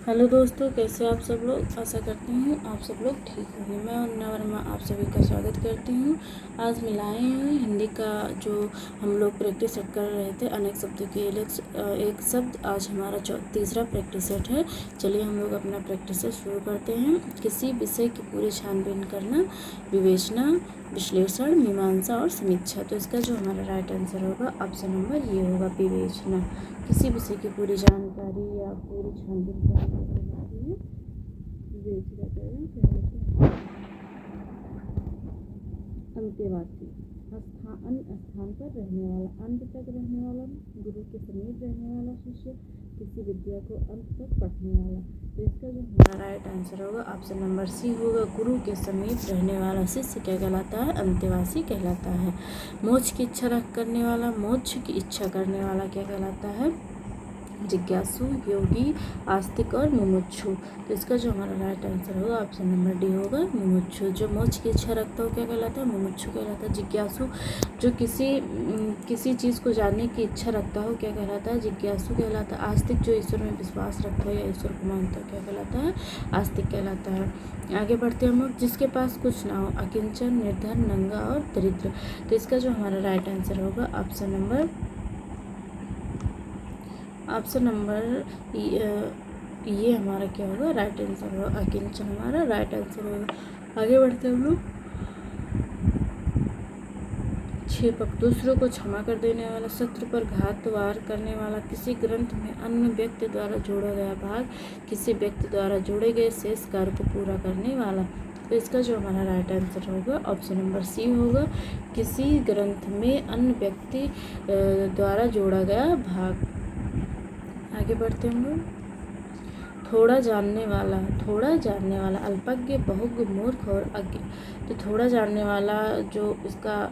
Hello दोस्तों, कैसे आप सब लोग। आशा करती हूँ आप सब लोग ठीक होंगे। मैं अन्ना वर्मा आप सभी का स्वागत करती हूँ। आज मैं लाए हैं हिंदी का जो हम लोग प्रैक्टिस सेट कर रहे थे अनेक शब्दों के एक शब्द। आज हमारा तीसरा प्रैक्टिस सेट है। चलिए हम लोग अपना प्रैक्टिस सेट शुरू करते हैं। किसी विषय की पूरी छानबीन करना, विवेचना, विश्लेषण, मीमांसा और समीक्षा। तो इसका जो हमारा राइट आंसर होगा ऑप्शन नंबर ये होगा, विवेचना। किसी विषय की पूरी जानकारी या पूरी छानबीन करने के लिए विवेचना करना कहलाता है। अंत्यवासी, अन्य स्थान पर रहने वाला, अंत तक रहने वाला, गुरु के समीप रहने वाला शिष्य, किसी विद्या को अंत तक पढ़ने वाला। तो इसका जो हमारा राइट आंसर होगा ऑप्शन नंबर सी होगा, गुरु के समीप रहने वाला शिष्य क्या कहलाता है, अंत्यवासी कहलाता है। मोक्ष की इच्छा रख करने वाला, मोक्ष की इच्छा करने वाला क्या कहलाता है, जिज्ञासु, योगी, आस्तिक और मुमुक्षु। तो इसका जो हमारा राइट आंसर होगा ऑप्शन नंबर डी होगा, मुमुक्षु। जो मोक्ष की इच्छा रखता हो क्या कहलाता है, मुमुक्षु कहलाता है। जिज्ञासु जो किसी चीज़ को जानने की इच्छा रखता हो क्या कहलाता है, जिज्ञासु कहलाता है। आस्तिक जो ईश्वर में विश्वास रखता हो या ईश्वर को मानता हो क्या कहलाता है, आस्तिक कहलाता है। आगे बढ़ते हम लोग। जिसके पास कुछ ना हो, अकिंचन, निर्धन, नंगा और दरिद्र। तो इसका जो हमारा राइट आंसर होगा ऑप्शन नंबर ये हमारा क्या होगा, राइट आंसर होगा, अकिंचन हमारा राइट आंसर होगा। आगे बढ़ते हम लोग। क्षेपक, दूसरों को क्षमा कर देने वाला, शत्रु पर घात वार करने वाला, किसी ग्रंथ में अन्य व्यक्ति द्वारा जोड़ा गया भाग, किसी व्यक्ति द्वारा जोड़े गए शेष कार्य को पूरा करने वाला। तो इसका जो हमारा राइट आंसर होगा ऑप्शन नंबर सी होगा, किसी ग्रंथ में अन्य व्यक्ति द्वारा जोड़ा गया भाग। आगे बढ़ते हम लोग। थोड़ा जानने वाला, अल्पज्ञ, बहुज्ञ, मूर्ख और अज्ञ। तो थोड़ा जानने वाला जो इसका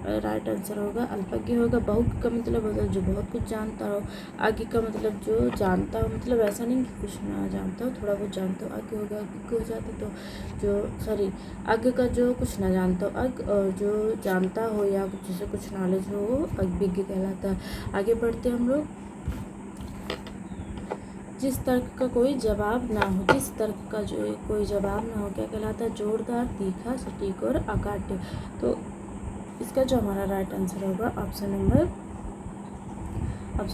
राइट आंसर होगा अल्पज्ञ होगा। बहुज्ञ का मतलब होता है जो बहुत कुछ जानता हो। अज्ञ का मतलब जो जानता हो, मतलब ऐसा नहीं कि कुछ ना जानता हो, थोड़ा बहुत जानता हो। अज्ञ होगा, अज्ञ हो जाता तो अज्ञ का जो कुछ ना जानता हो अज्ञ, और जो जानता हो या जिसे कुछ नॉलेज हो वो अज्ञ कहलाता है। आगे बढ़ते हम लोग। जिस तर्क का कोई जवाब ना हो, कोई जवाब ना हो क्या कहलाता है, जोरदार, तीखा, सटीक और अकाट्य। तो इसका जो हमारा राइट आंसर होगा ऑप्शन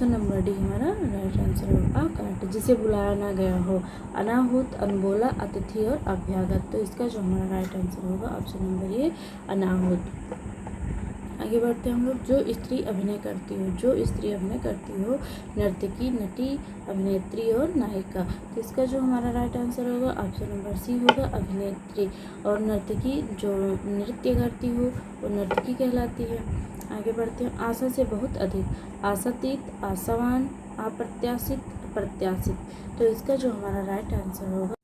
नंबर डी हमारा राइट आंसर होगा, अकाट्य। जिसे बुलाया ना गया हो, अनाहुत, अनबोला, अतिथि और अभ्यागत। तो इसका जो हमारा राइट आंसर होगा ऑप्शन नंबर ये, अनाहुत। आगे बढ़ते हम लोग। जो स्त्री अभिनय करती हो, नर्तकी, नटी, अभिनेत्री और नायिका। तो इसका जो हमारा राइट आंसर होगा ऑप्शन नंबर सी होगा, अभिनेत्री। और नर्तकी जो नृत्य करती हो वो नर्तकी कहलाती है। आगे बढ़ते हैं। आशा से बहुत अधिक, आशातीत, आशावान, अप्रत्याशित, प्रत्याशित। तो इसका जो हमारा राइट आंसर होगा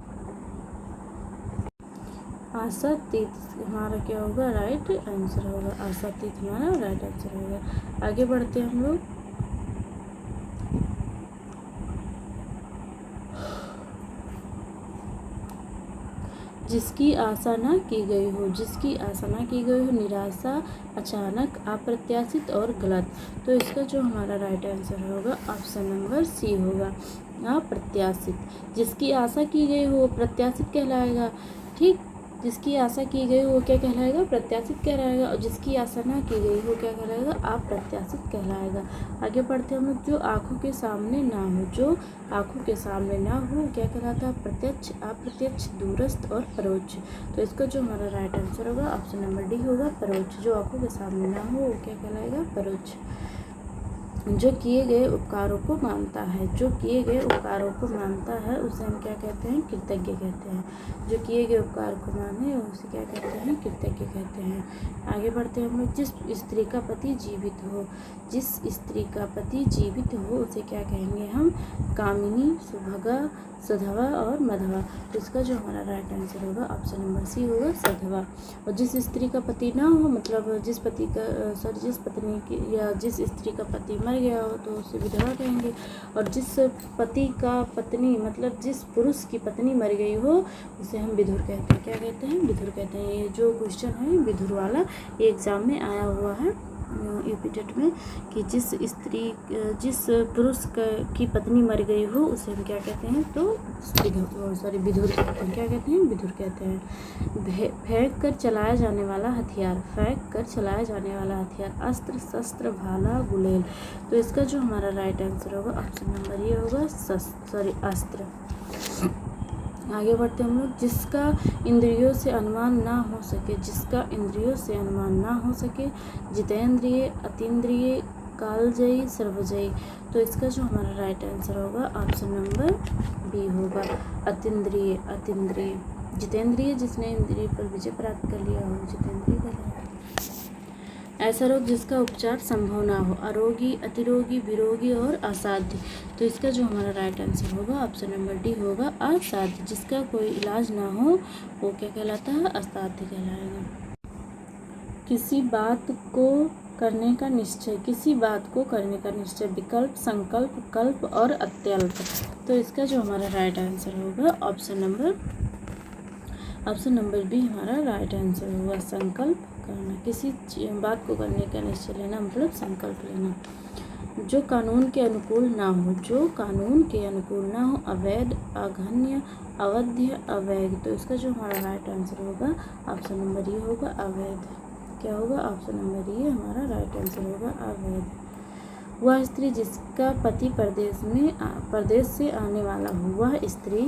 आशातीत हमारा क्या होगा, राइट आंसर होगा, आशातीत हमारा राइट आंसर होगा। आगे बढ़ते हैं हम लोग। जिसकी आशा ना की गई हो, निराशा, अचानक, अप्रत्याशित और गलत। तो इसका जो हमारा राइट आंसर होगा ऑप्शन नंबर सी होगा, अप्रत्याशित। जिसकी आशा की गई हो प्रत्याशित कहलाएगा, ठीक। जिसकी आशा की गई हो क्या कहलाएगा, प्रत्याशित कहलाएगा। और जिसकी आशा ना की गई हो क्या कहलाएगा, अप्रत्याशित कहलाएगा। आगे बढ़ते हम लोग। जो आँखों के सामने ना हो क्या कहलाता है, प्रत्यक्ष, अप्रत्यक्ष, दूरस्थ और परोक्ष। तो इसका जो हमारा राइट आंसर होगा ऑप्शन नंबर डी होगा, परोक्ष। जो आँखों के सामने ना हो वो क्या कहलाएगा, परोक्ष। जो किए गए उपकारों को मानता है उसे हम क्या कहते हैं, कृतज्ञ कहते हैं। जो किए गए उपकार को माने उसे क्या कहते हैं, कृतज्ञ कहते हैं। आगे बढ़ते हैं हम लोग। जिस स्त्री का पति जीवित हो उसे क्या कहेंगे हम, कामिनी, सुभगा, सधवा और मधवा। तो इसका जो हमारा राइट आंसर होगा ऑप्शन नंबर सी होगा, सधवा। और जिस स्त्री का पति ना हो, मतलब जिस पत्नी की या जिस स्त्री का पति मर गया हो तो उसे विधवा कहेंगे। और जिस पति का पत्नी मतलब जिस पुरुष की पत्नी मर गई हो उसे हम विधुर कहते हैं। क्या कहते हैं, विधुर कहते हैं। ये जो क्वेश्चन है विधुर वाला, ये एग्जाम में आया हुआ है। एपिटेट में कि जिस पुरुष की पत्नी मर गई हो उसे हम क्या कहते हैं, तो विधुर कहते हैं। क्या कहते हैं? विधुर कहते हैं। फेंक कर चलाया जाने वाला हथियार, फेंक कर चलाया जाने वाला हथियार, अस्त्र, शस्त्र, भाला, गुलेल। तो इसका जो हमारा राइट आंसर होगा ऑप्शन नंबर ये होगा अस्त्र। आगे बढ़ते हम लोग। जिसका इंद्रियों से अनुमान ना हो सके, जिसका इंद्रियों से अनुमान ना हो सके, जितेंद्रिय, अतीन्द्रिय, कालजयी, सर्वजयी। तो इसका जो हमारा राइट आंसर होगा ऑप्शन नंबर बी होगा अतीन्द्रिय। जितेंद्रिय जिसने इंद्रिय पर विजय प्राप्त कर लिया हो जितेंद्रिय कहलाएगा। ऐसा रोग जिसका उपचार संभव ना हो, अरोगी, अतिरोगी, विरोगी और असाध्य। तो इसका जो हमारा राइट आंसर होगा ऑप्शन नंबर डी होगा असाध्य। जिसका कोई इलाज ना हो वो क्या कहलाता है? असाध्य कहलाएगा। किसी बात को करने का निश्चय, किसी बात को करने का निश्चय, विकल्प, संकल्प, कल्प और अत्यल्प। तो इसका जो हमारा राइट आंसर होगा ऑप्शन नंबर बी हमारा राइट आंसर होगा संकल्प करना। किसी बात को करने का निश्चय लेना मतलब संकल्प लेना। जो कानून के अनुकूल ना हो, जो कानून के अनुकूल ना हो, अवैध, अघन्य, अवध्य, अवैध। तो इसका जो हमारा राइट आंसर होगा ऑप्शन नंबर ये होगा अवैध। क्या होगा? ऑप्शन नंबर ये हमारा राइट आंसर होगा अवैध। वह स्त्री जिसका पति परदेश से आने वाला हो, वह स्त्री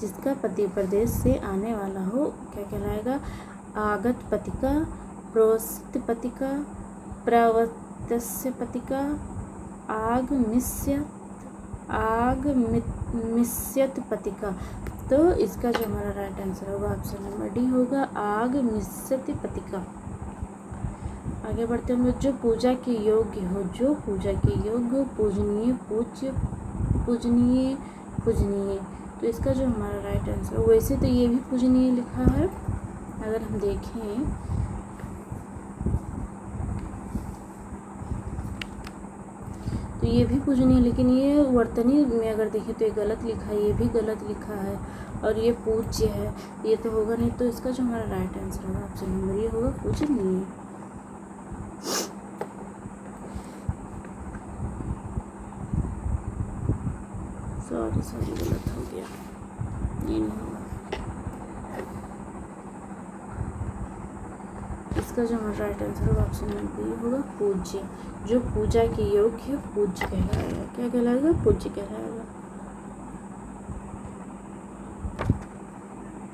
जिसका पति परदेश से आने वाला हो क्या कहलाएगा? आगत पतिका, प्रोस्त पतिका, प्रवर्तस्य पतिका, आगमिष्यत पतिका। तो इसका जो हमारा राइट आंसर होगा ऑप्शन नंबर डी होगा आगमिष्यत पतिका। आगे बढ़ते हैं। जो पूजा के योग्य हो, जो पूजा के योग्य, पूजनीय, पूज्य, पूजनीय, पूजनीय। तो इसका जो हमारा राइट आंसर, वैसे तो ये भी पूजनीय लिखा है, अगर हम देखें तो ये भी पूजनीय, लेकिन ये वर्तनी में अगर देखें तो ये गलत लिखा है, ये भी गलत लिखा है, और ये पूज्य है, ये तो होगा नहीं। तो इसका जो हमारा राइट आंसर होगा ऑप्शन नंबर ये होगा पूजनीय। सॉरी गलत हो गया, ये नहीं होगा। इसका जो हमारा राइट आंसर होगा ऑप्शन नंबर ये होगा पूज्य। जो पूजा के योग्य है पूज्य कहलाएगा। क्या कहलाएगा? पूज्य कहलाएगा।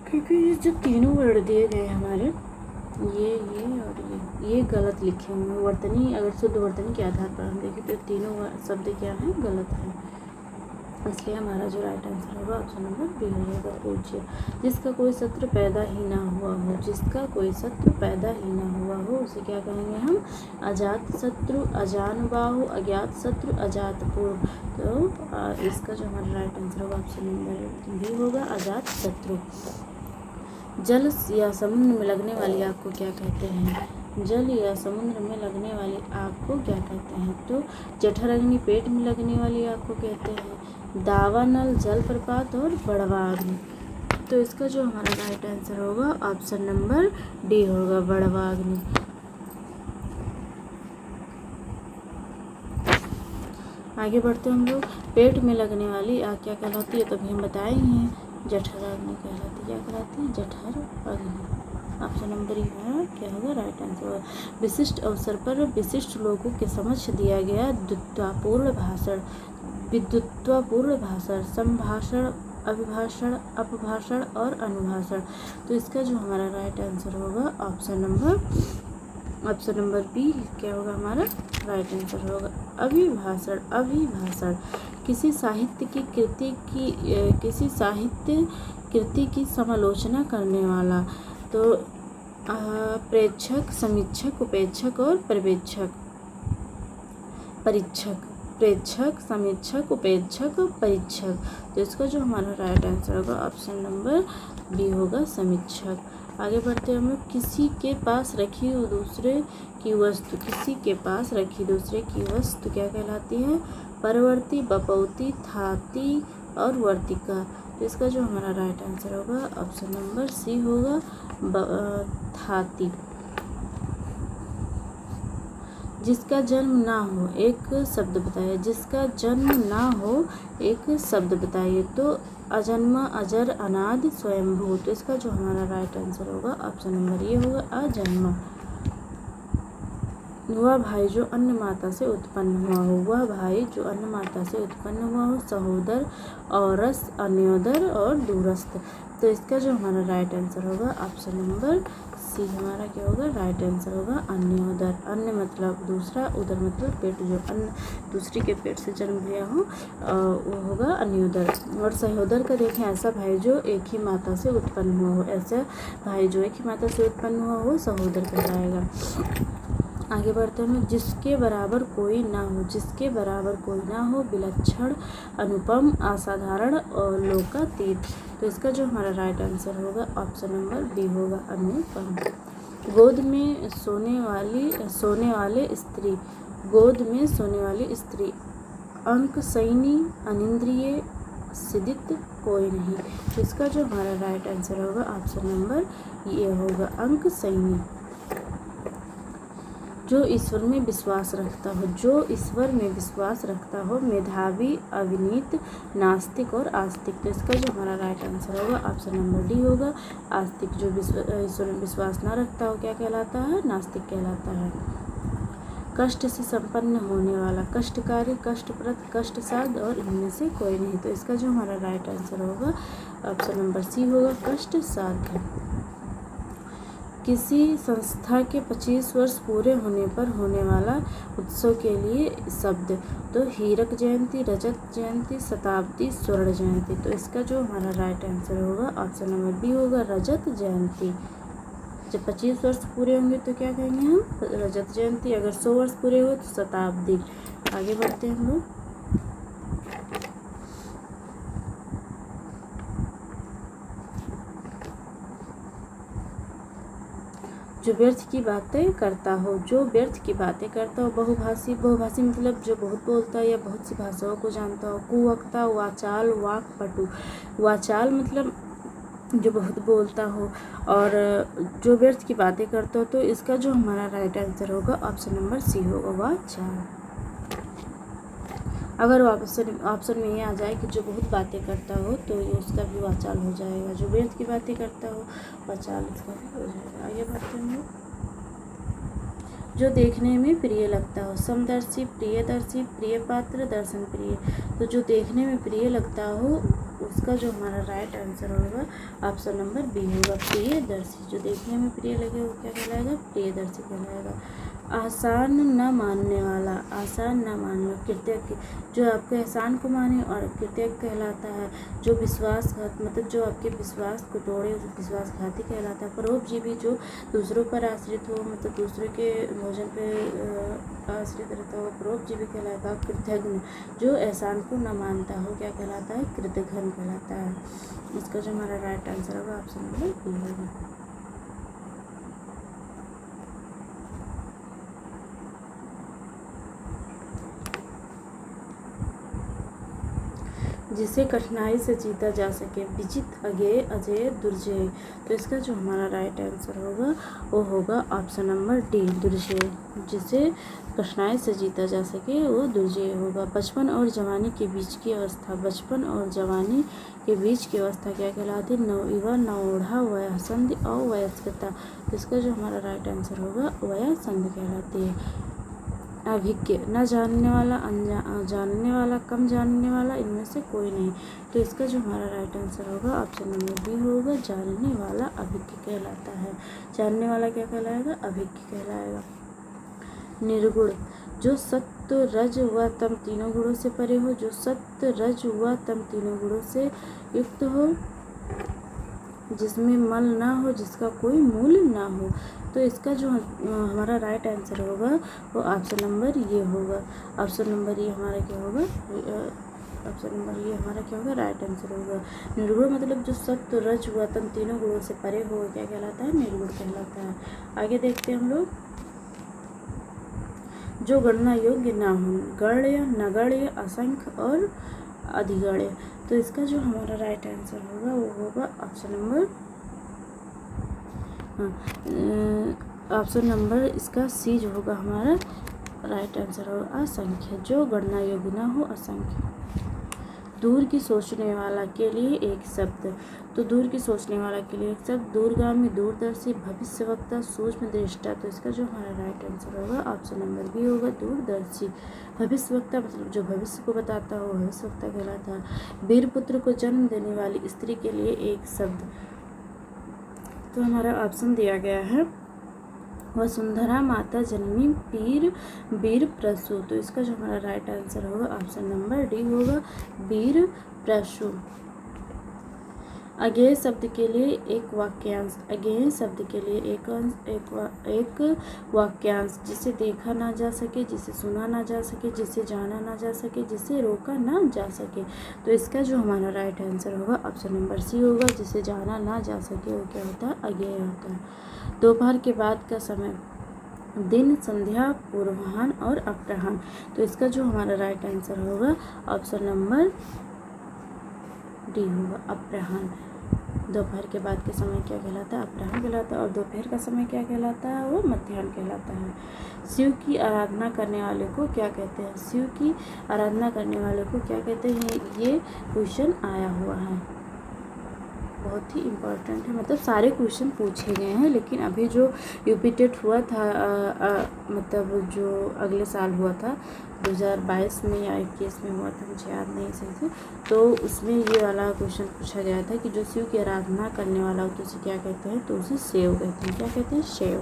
क्योंकि ये जो तीनों वर्ड दिए गए हमारे ये और ये गलत लिखे हुए हैं। वर्तनी, अगर शुद्ध वर्तनी के आधार पर हम देखें तो तीनों शब्द क्या हैं? गलत है। इसलिए हमारा जो राइट आंसर होगा ऑप्शन नंबर बी होगा पूज्य। जिसका कोई शत्रु पैदा ही ना हुआ हो, जिसका कोई शत्रु पैदा ही ना हुआ हो उसे क्या कहेंगे हम? अजात शत्रु, अजानुबाहु, अज्ञात शत्रु, अजात पूर्व। तो इसका जो हमारा राइट आंसर होगा ऑप्शन नंबर बी होगा अजात शत्रु। जल या समुद्र में लगने वाली आग को क्या कहते हैं? जल या समुद्र में लगने वाली आग को क्या कहते हैं? तो जठर अग्नि, पेट में लगने वाली आग को कहते हैं दावानल, जलप्रपात और बड़वाग्नि। तो इसका जो हमारा राइट आंसर होगा ऑप्शन नंबर डी होगा बड़वाग्नि। आगे बढ़ते हम लोग। पेट में लगने वाली आग क्या कहलाती है? तो अभी हम बताए ही हैं, जठर अग्नि कहलाती है। क्या कहलाती है? जठर अग्नि। ऑप्शन नंबर ई है क्या होगा राइट आंसर। विशिष्ट अवसर पर विशिष्ट लोगों के समक्ष दिया गया विद्वत्तापूर्ण भाषण, विद्वत्तापूर्ण भाषण, संभाषण, अभिभाषण, अपभाषण और अनुभाषण। तो इसका जो हमारा राइट आंसर होगा ऑप्शन नंबर बी क्या होगा हमारा राइट आंसर होगा अभिभाषण। अभिभाषण किसी साहित्य कृति की समालोचना करने वाला। तो प्रेक्षक, समीक्षक, उपेक्षक और पर्यवेक्षक, परीक्षक। प्रेक्षक, समीक्षक, उपेक्षक, परीक्षक। तो इसका जो हमारा राइट आंसर होगा ऑप्शन नंबर बी होगा समीक्षक। आगे बढ़ते हैं हम लोग। किसी के पास रखी दूसरे की वस्तु, किसी के पास रखी दूसरे की वस्तु क्या कहलाती है? परवर्ती, बपौती, थाती और वर्तिका। तो इसका जो हमारा राइट आंसर होगा ऑप्शन नंबर सी होगा थाती। जिसका जन्म ना हो एक शब्द बताइए। जिसका जन्म ना हो एक शब्द बताइए। तो अजन्मा, अजर, अनादि, स्वयंभू। तो इसका जो हमारा राइट आंसर होगा ऑप्शन नंबर ये होगा अजन्मा। वह भाई जो अन्य माता से उत्पन्न हुआ हो। वह भाई जो अन्य माता से उत्पन्न हुआ हो। सहोदर, औरस, अन्योदर और दूरस्थ। तो इसका जो हमारा राइट आंसर होगा ऑप्शन नंबर सी हमारा क्या होगा राइट आंसर होगा अन्योदर। अन्य मतलब दूसरा, उदर मतलब पेट, जो अन्य दूसरी के पेट से जन्म लिया हो वो होगा अन्योदर। और सहोदर का देखें, ऐसा भाई जो एक ही माता से उत्पन्न हुआ हो। ऐसा भाई जो एक ही माता से उत्पन्न हुआ हो सहोदर कहलाएगा। आगे बढ़ते हैं। जिसके बराबर कोई ना हो। जिसके बराबर कोई ना हो, विलक्षण, अनुपम, असाधारण और लोकातीत। तो इसका जो हमारा राइट आंसर होगा ऑप्शन नंबर बी होगा अनुपम। गोद में सोने वाले स्त्री। गोद में सोने वाली स्त्री। अंकसैनी, अनिंद्रिय, सिदित, कोई नहीं। तो इसका जो हमारा राइट आंसर होगा ऑप्शन नंबर ये होगा अंकसैनी। जो ईश्वर में विश्वास रखता हो। जो ईश्वर में विश्वास रखता हो। मेधावी, अविनीत, नास्तिक और आस्तिक। तो इसका जो हमारा राइट आंसर होगा ऑप्शन नंबर डी होगा आस्तिक। जो ईश्वर में विश्वास ना रखता हो क्या कहलाता है नास्तिक कहलाता है। कष्ट से संपन्न होने वाला। कष्टकारी, कष्टप्रद, कष्टसाध्य और इनमें से कोई नहीं। तो इसका जो हमारा राइट आंसर होगा ऑप्शन नंबर सी होगा कष्टसाध्य। किसी संस्था के 25 वर्ष पूरे होने पर होने वाला उत्सव के लिए शब्द। तो हीरक जयंती, रजत जयंती, शताब्दी, स्वर्ण जयंती। तो इसका जो हमारा राइट आंसर होगा ऑप्शन नंबर बी होगा रजत जयंती। जब 25 वर्ष पूरे होंगे तो क्या कहेंगे हम रजत जयंती। अगर 100 वर्ष पूरे हो तो शताब्दी। आगे बढ़ते हैं हम लोग। जो व्यर्थ की बातें करता हो। जो व्यर्थ की बातें करता हो। बहुभाषी। बहुभाषी मतलब जो बहुत बोलता है या बहुत सी भाषाओं को जानता हो। कुवक्ता, वाचाल, वाक्पटु। वाचाल मतलब जो बहुत बोलता हो और जो व्यर्थ की बातें करता हो। तो इसका जो हमारा राइट आंसर होगा ऑप्शन नंबर सी होगा वाचाल। अगर ऑप्शन में ये आ जाए कि जो बहुत बातें करता हो तो उसका भी वाचाल हो जाएगा। जो व्यर्थ की बातें करता हो वाचाल उसका भी हो जाएगा। आगे बढ़ते हैं। जो देखने में प्रिय लगता हो। समदर्शी, प्रियदर्शी, प्रियपात्र, दर्शन प्रिय। तो जो देखने में प्रिय लगता हो उसका जो हमारा राइट आंसर होगा ऑप्शन नंबर बी होगा प्रियदर्शी। जो देखने में प्रिय लगे वो क्या कहलाएगा प्रियदर्शी कहलाएगा। आसान न मानने वाला। आसान न मानने कृतज्ञ। जो आपके एहसान को माने और कृतज्ञ कहलाता है। जो विश्वासघात मतलब जो आपके विश्वास को तोड़े उसे विश्वासघाती कहलाता है। परोपजीवी जो दूसरों पर आश्रित हो मतलब दूसरों के भोजन पे आश्रित रहता हो परोपजीवी कहलाता है। कृतघ्न जो एहसान को न मानता हो क्या कहलाता है कृतघ्न कहलाता है। इसका जो हमारा राइट आंसर होगा ऑप्शन नंबर बी होगा। जिसे कठिनाई से जीता जा सके। विजित, अज्ञेय, अजेय, दुर्जय। तो इसका जो हमारा राइट आंसर होगा वो होगा ऑप्शन नंबर डी दुर्जय। जिसे कठिनाई से जीता जा सके वो दुर्जय होगा। बचपन और जवानी के बीच की अवस्था। बचपन और जवानी के बीच की अवस्था क्या कहलाती है नवयुवा, नवोढ़ा, वयसंधि और वयस्कता। तो इसका जो हमारा राइट आंसर होगा वयसंधि कहलाती है। अभिज्ञ न जानने वाला, जानने वाला, कम जानने वाला, इनमें से कोई नहीं। तो इसका जो हमारा राइट आंसर होगा ऑप्शन नंबर बी होगा जानने वाला अभिज्ञ कहलाता है। जानने वाला क्या कहलाएगा अभिज्ञ कहलाएगा। निर्गुण जो सत्व, रज व तम तीनों गुणों से परे हो। जो सत्व, रज व तम तीनों गुणों से युक्त हो। जिसमें मल ना हो, जिसका कोई मूल ना हो। तो इसका जो हमारा राइट आंसर होगा वो ऑप्शन नंबर ये होगा। ऑप्शन नंबर ये हमारा क्या होगा ऑप्शन नंबर ये हमारा क्या होगा राइट आंसर होगा। निर्गुण मतलब जो सत्व, रज व तम तीनों गुणों से परे हो क्या कहलाता है निर्गुण कहलाता है। आगे देखते हैं हम लोग। जो गणना योग्य ना हो। गण्य, नगण्य, असंख्य और अधिगण्य। तो इसका जो हमारा राइट आंसर होगा वो होगा ऑप्शन नंबर ऑप्शन नंबर इसका सी जो होगा हमारा राइट आंसर होगा असंख्य, जो गणना योग्य न हो असंख्य। दूर की सोचने वाला के लिए एक शब्द, तो दूर की सोचने वाला के लिए एक शब्द दूरगामी, दूरदर्शी, भविष्यवक्ता, सूक्ष्म दृष्टा। तो इसका जो हमारा राइट आंसर होगा ऑप्शन नंबर बी होगा दूरदर्शी। भविष्यवक्ता मतलब जो भविष्य को बताता हो भविष्यवक्ता कहलाता है। वीरपुत्र को जन्म देने वाली स्त्री के लिए एक शब्द, तो हमारा ऑप्शन दिया गया है वसुंधरा माता जननी पीर वीर प्रसू। तो इसका जो हमारा राइट आंसर होगा ऑप्शन नंबर डी होगा वीर प्रसू। अज्ञेय शब्द के लिए एक वाक्यांश, अज्ञेय शब्द के लिए एक वाक्यांश, जिसे देखा ना जा सके, जिसे सुना ना जा सके, जिसे जाना ना जा सके, जिसे रोका ना जा सके। तो इसका जो हमारा राइट आंसर होगा ऑप्शन नंबर सी होगा, जिसे जाना ना जा सके वो क्या होता है अज्ञेय होता है। दोपहर के बाद का समय, दिन, संध्या, पूर्वाह्न और अपराह्न। तो इसका जो हमारा राइट आंसर होगा ऑप्शन नंबर डी होगा अपराह्न। दोपहर के बाद के समय क्या कहलाता है अपराह्न कहलाता है, और दोपहर का समय क्या कहलाता है वो मध्याह्न कहलाता है। शिव की आराधना करने वाले को क्या कहते हैं, शिव की आराधना करने वाले को क्या कहते हैं, ये क्वेश्चन आया हुआ है, बहुत ही इम्पोर्टेंट है। मतलब सारे क्वेश्चन पूछे गए हैं, लेकिन अभी जो यूपी टेट हुआ था मतलब जो अगले साल हुआ था 2022 में या 21 में हुआ था, मुझे याद नहीं सही से, तो उसमें ये वाला क्वेश्चन पूछा गया था कि जो शिव की आराधना करने वाला हो तो उसे क्या कहते हैं, तो उसे शिव कहते हैं। क्या कहते हैं, शिव।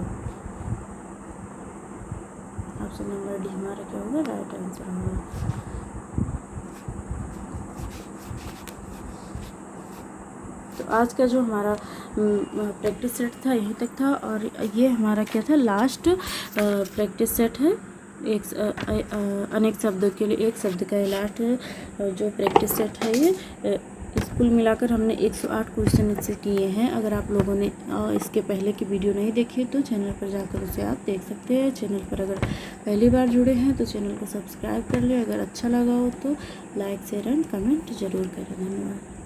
ऑप्शन नंबर डी हमारा क्या होगा राइट आंसर होगा। तो आज का जो हमारा प्रैक्टिस सेट था यहीं तक था, और ये हमारा क्या था लास्ट प्रैक्टिस सेट है। अनेक शब्दों के लिए एक शब्द का लास्ट जो प्रैक्टिस सेट है ये स्कूल मिलाकर हमने 108 क्वेश्चन इससे किए हैं। अगर आप लोगों ने इसके पहले की वीडियो नहीं देखी तो चैनल पर जाकर उसे आप देख सकते हैं। चैनल पर अगर पहली बार जुड़े हैं तो चैनल को सब्सक्राइब कर लें। अगर अच्छा लगा हो तो लाइक शेयर एंड कमेंट ज़रूर करें। धन्यवाद।